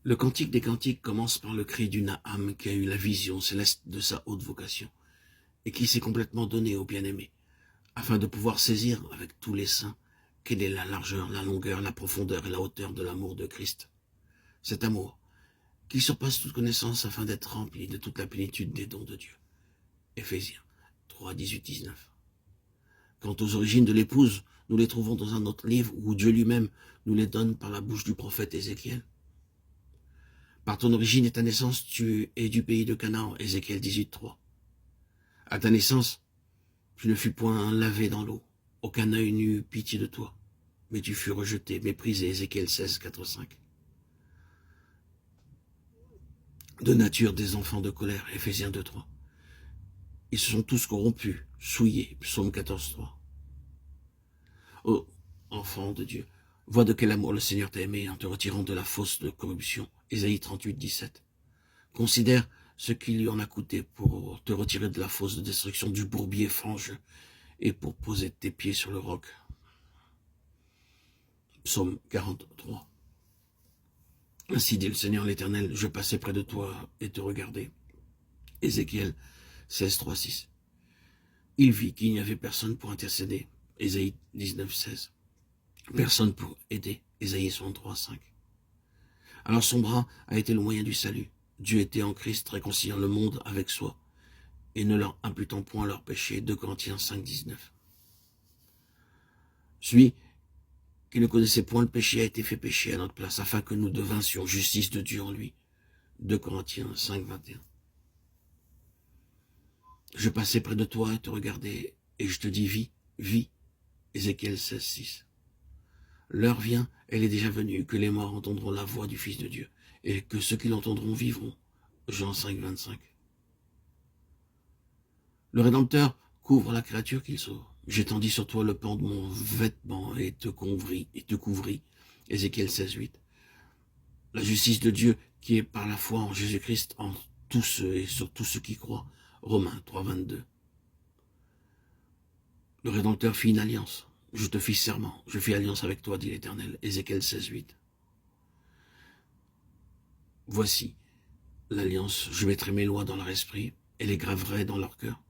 Le cantique des cantiques commence par le cri d'une âme qui a eu la vision céleste de sa haute vocation et qui s'est complètement donnée au bien-aimé, afin de pouvoir saisir avec tous les saints quelle est la largeur, la longueur, la profondeur et la hauteur de l'amour de Christ. Cet amour qui surpasse toute connaissance afin d'être rempli de toute la plénitude des dons de Dieu. Éphésiens 3, 18, 19. Quant aux origines de l'épouse, nous les trouvons dans un autre livre où Dieu lui-même nous les donne par la bouche du prophète Ézéchiel. Par ton origine et ta naissance, tu es du pays de Canaan, Ézéchiel 18, 3. À ta naissance, tu ne fus point lavé dans l'eau, aucun œil n'eut pitié de toi, mais tu fus rejeté, méprisé, Ézéchiel 16, 4, 5. De nature des enfants de colère, Éphésiens 2, 3. Ils se sont tous corrompus, souillés, Psaume 14, 3. Ô enfant de Dieu, vois de quel amour le Seigneur t'a aimé en te retirant de la fosse de corruption, Ésaïe 38, 17. Considère ce qu'il lui en a coûté pour te retirer de la fosse de destruction du bourbier fangeux et pour poser tes pieds sur le roc. Psaume 43. Ainsi dit le Seigneur l'Éternel, je passais près de toi et te regardais. Ézéchiel 16, 3, 6. Il vit qu'il n'y avait personne pour intercéder. Ésaïe 19, 16. Personne pour aider. Ésaïe 63, 5. Alors son bras a été le moyen du salut. Dieu était en Christ réconciliant le monde avec soi et ne leur imputant point leurs péchés. 2 Corinthiens 5, 19. Celui qui ne connaissait point le péché a été fait péché à notre place afin que nous devinssions justice de Dieu en lui. 2 Corinthiens 5, 21. Je passais près de toi et te regardais et je te dis vis, vis. Ézéchiel 16, 6. L'heure vient, elle est déjà venue, que les morts entendront la voix du Fils de Dieu, et que ceux qui l'entendront vivront. Jean 5, 25. Le Rédempteur couvre la créature qu'il sauve. J'étendis sur toi le pan de mon vêtement et te couvris. Ézéchiel 16, 8. La justice de Dieu qui est par la foi en Jésus-Christ en tous ceux et sur tous ceux qui croient. Romains 3, 22. Le Rédempteur fit une alliance. Je te fis serment, je fis alliance avec toi, dit l'Éternel. Ézéchiel 16, 8. Voici l'alliance, je mettrai mes lois dans leur esprit et les graverai dans leur cœur.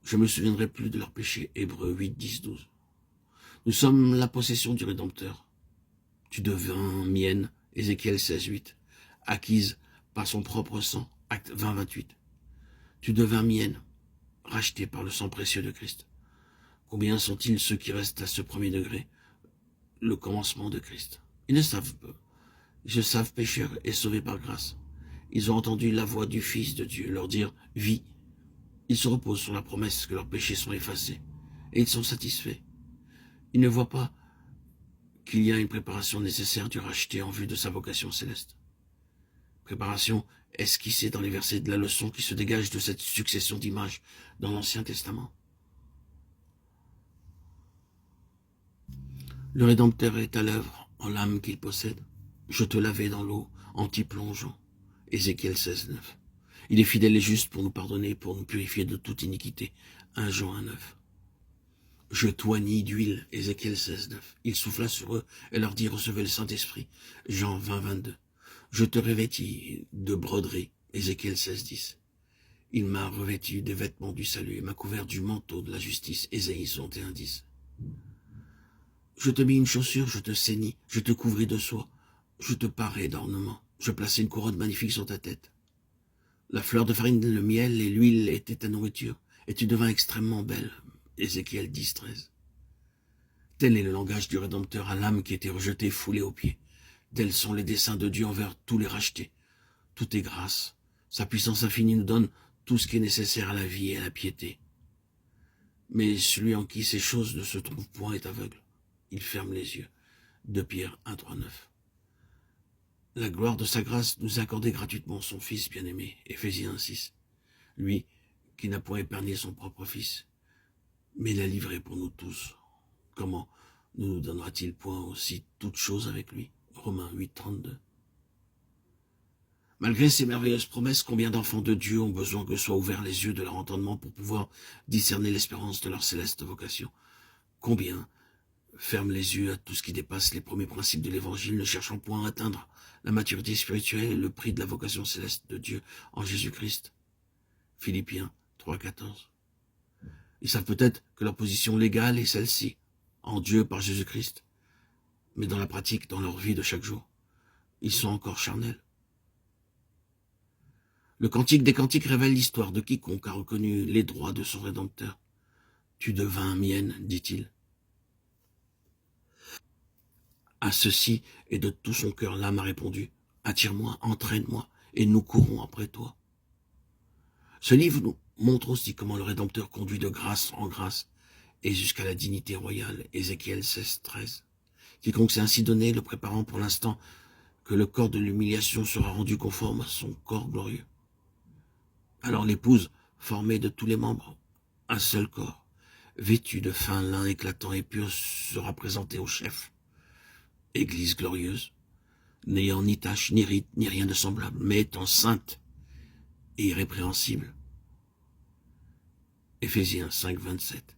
Je me souviendrai plus de leurs péchés. Hébreux 8, 10, 12. Nous sommes la possession du Rédempteur. Tu devins mienne, Ézéchiel 16, 8, acquise par son propre sang, Acte 20, 28. Tu devins mienne, rachetée par le sang précieux de Christ. Combien sont-ils ceux qui restent à ce premier degré, le commencement de Christ? Ils ne savent pas. Ils se savent pécheurs et sauvés par grâce. Ils ont entendu la voix du Fils de Dieu leur dire « Vis ». Ils se reposent sur la promesse que leurs péchés sont effacés et ils sont satisfaits. Ils ne voient pas qu'il y a une préparation nécessaire du racheté en vue de sa vocation céleste. Préparation esquissée dans les versets de la leçon qui se dégagent de cette succession d'images dans l'Ancien Testament. Le Rédempteur est à l'œuvre en l'âme qu'il possède. Je te lavai dans l'eau en t'y plongeant. Ézéchiel 16, 9. Il est fidèle et juste pour nous pardonner, pour nous purifier de toute iniquité. 1 Jean 1, 9. Je t'oignis d'huile. Ézéchiel 16, 9. Il souffla sur eux et leur dit recevez le Saint-Esprit. Jean 20, 22. Je te revêtis de broderie. Ézéchiel 16, 10. Il m'a revêtu des vêtements du salut et m'a couvert du manteau de la justice. Ésaïe 61, 10. Je te mis une chaussure, je te ceignis, je te couvris de soie, je te parai d'ornements, je plaçai une couronne magnifique sur ta tête. La fleur de farine, le miel et l'huile étaient ta nourriture, et tu devins extrêmement belle. Ézéchiel 10, 13. Tel est le langage du Rédempteur à l'âme qui était rejetée, foulée aux pieds. Tels sont les desseins de Dieu envers tous les rachetés. Tout est grâce. Sa puissance infinie nous donne tout ce qui est nécessaire à la vie et à la piété. Mais celui en qui ces choses ne se trouvent point est aveugle. Il ferme les yeux. 2 Pierre 1, 3, 9. La gloire de sa grâce nous a accordé gratuitement son Fils bien-aimé. Éphésiens 6. Lui qui n'a point épargné son propre Fils, mais l'a livré pour nous tous. Comment nous donnera-t-il point aussi toutes choses avec lui? Romains 8, 32. Malgré ces merveilleuses promesses, combien d'enfants de Dieu ont besoin que soient ouverts les yeux de leur entendement pour pouvoir discerner l'espérance de leur céleste vocation? Combien ferment les yeux à tout ce qui dépasse les premiers principes de l'Évangile, ne cherchant point à atteindre la maturité spirituelle est le prix de la vocation céleste de Dieu en Jésus-Christ. Philippiens 3,14. Ils savent peut-être que leur position légale est celle-ci, en Dieu par Jésus-Christ, mais dans la pratique, dans leur vie de chaque jour, ils sont encore charnels. Le Cantique des Cantiques révèle l'histoire de quiconque a reconnu les droits de son Rédempteur. « Tu devins mienne, dit-il. » À ceci, et de tout son cœur, l'âme a répondu, « Attire-moi, entraîne-moi, et nous courons après toi. » Ce livre nous montre aussi comment le Rédempteur conduit de grâce en grâce, et jusqu'à la dignité royale, Ézéchiel 16, 13. Quiconque s'est ainsi donné, le préparant pour l'instant que le corps de l'humiliation sera rendu conforme à son corps glorieux. Alors l'épouse, formée de tous les membres, un seul corps, vêtue de fin lin éclatant et pur, sera présentée au chef. Église glorieuse, n'ayant ni tache, ni rite, ni rien de semblable, mais étant sainte et irrépréhensible. Éphésiens 5, 27.